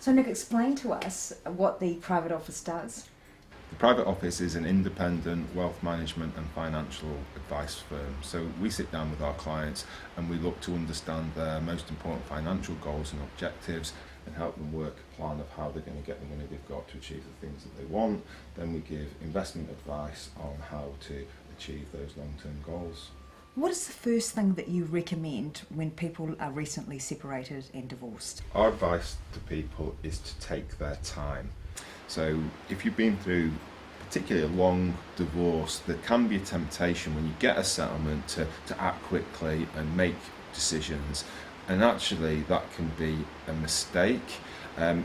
So Nick, explain to us what the private office does. The private office is an independent wealth management and financial advice firm. So we sit down with our clients and we look to understand their most important financial goals and objectives and help them work a plan of how they're going to get the money they've got to achieve the things that they want. Then we give investment advice on how to achieve those long-term goals. What is the first thing that you recommend when people are recently separated and divorced? Our advice to people is to take their time. So if you've been through particularly a long divorce, there can be a temptation when you get a settlement to act quickly and make decisions, and actually that can be a mistake.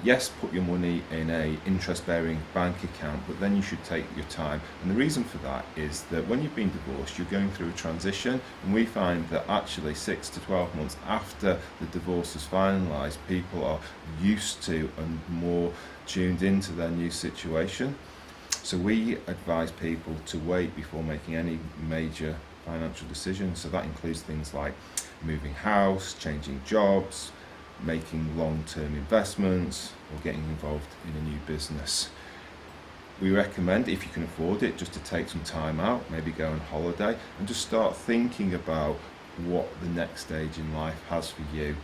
Yes, put your money in a interest-bearing bank account, but then you should take your time. And the reason for that is that when you've been divorced, you're going through a transition, and we find that actually 6 to 12 months after the divorce is finalised, people are used to and more tuned into their new situation. So we advise people to wait before making any major financial decisions. So that includes things like moving house, changing jobs, making long-term investments, or getting involved in a new business. We recommend, if you can afford it, just to take some time out, maybe go on holiday and just start thinking about what the next stage in life has for you.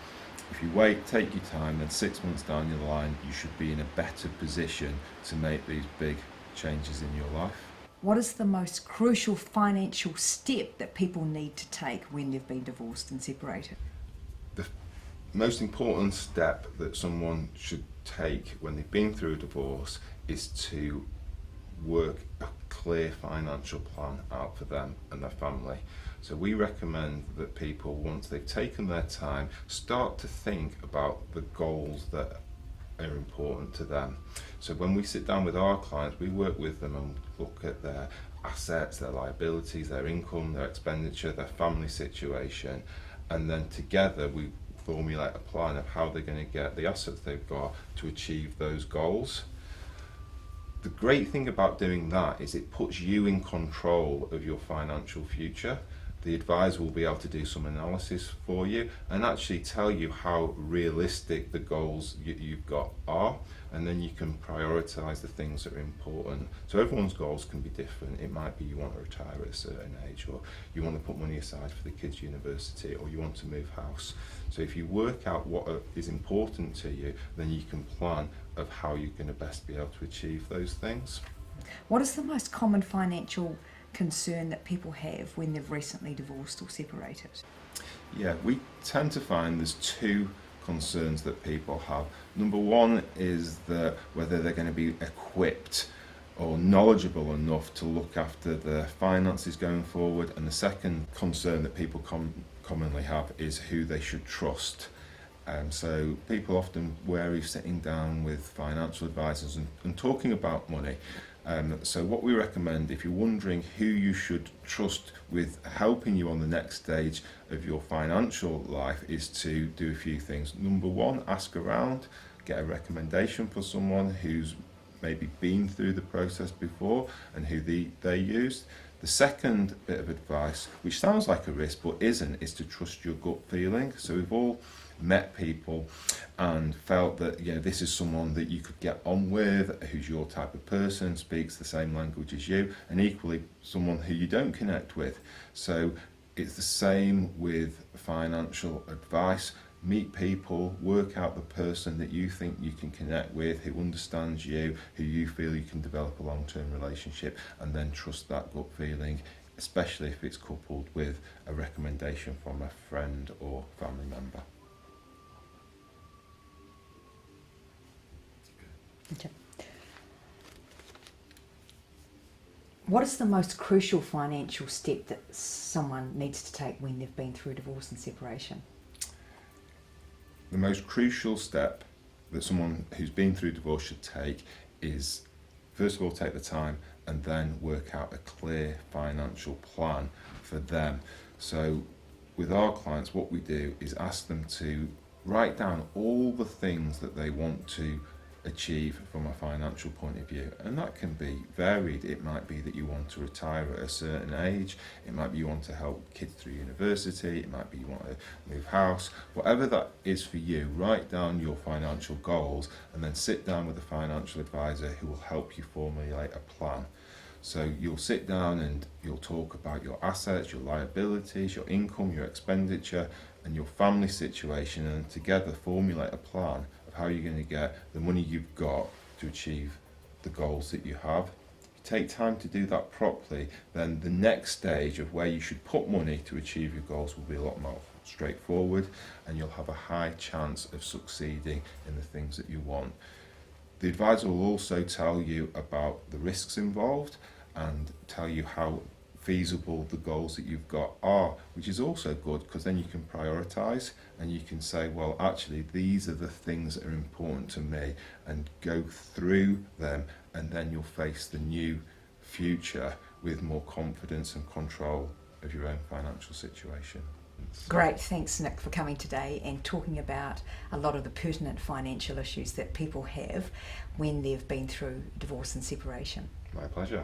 If you wait, take your time, then 6 months down the line, you should be in a better position to make these big changes in your life. What is the most crucial financial step that people need to take when they've been divorced and separated? The most important step that someone should take when they've been through a divorce is to work a clear financial plan out for them and their family. So we recommend that people, once they've taken their time, start to think about the goals that are important to them. So when we sit down with our clients, we work with them and look at their assets, their liabilities, their income, their expenditure, their family situation, and then together we formulate a plan of how they're going to get the assets they've got to achieve those goals. The great thing about doing that is it puts you in control of your financial future. The advisor will be able to do some analysis for you and actually tell you how realistic the goals you've got are, and then you can prioritise the things that are important. So everyone's goals can be different. It might be you want to retire at a certain age, or you want to put money aside for the kids' university, or you want to move house. So if you work out what is important to you, then you can plan of how you're going to best be able to achieve those things. What is the most common financial concern that people have when they've recently divorced or separated? Yeah, we tend to find there's two concerns that people have. Number one is that whether they're going to be equipped or knowledgeable enough to look after their finances going forward, and the second concern that people commonly have is who they should trust. So people often wary of sitting down with financial advisors and talking about money. So what we recommend, if you're wondering who you should trust with helping you on the next stage of your financial life, is to do a few things. Number one, ask around, get a recommendation for someone who's maybe been through the process before and who they used. The second bit of advice, which sounds like a risk but isn't, is to trust your gut feeling. So we've all met people and felt that this is someone that you could get on with, who's your type of person, speaks the same language as you, and equally someone who you don't connect with. So it's the same with financial advice. Meet people, work out the person that you think you can connect with, who understands you, who you feel you can develop a long-term relationship, and then trust that gut feeling, especially if it's coupled with a recommendation from a friend or family member. Okay. What is the most crucial financial step that someone needs to take when they've been through divorce and separation? The most crucial step that someone who's been through divorce should take is, first of all, take the time and then work out a clear financial plan for them. So with our clients, what we do is ask them to write down all the things that they want to achieve from a financial point of view, and that can be varied. It might be that you want to retire at a certain age, it might be you want to help kids through university, it might be you want to move house. Whatever that is for you, write down your financial goals and then sit down with a financial advisor who will help you formulate a plan. So you'll sit down and you'll talk about your assets, your liabilities, your income, your expenditure, and your family situation, and together formulate a plan of how you're going to get the money you've got to achieve the goals that you have. If you take time to do that properly, then the next stage of where you should put money to achieve your goals will be a lot more straightforward, and you'll have a high chance of succeeding in the things that you want. The advisor will also tell you about the risks involved and tell you how feasible the goals that you've got are, which is also good because then you can prioritise and you can say, well, actually these are the things that are important to me, and go through them, and then you'll face the new future with more confidence and control of your own financial situation. Great, thanks Nick for coming today and talking about a lot of the pertinent financial issues that people have when they've been through divorce and separation. My pleasure.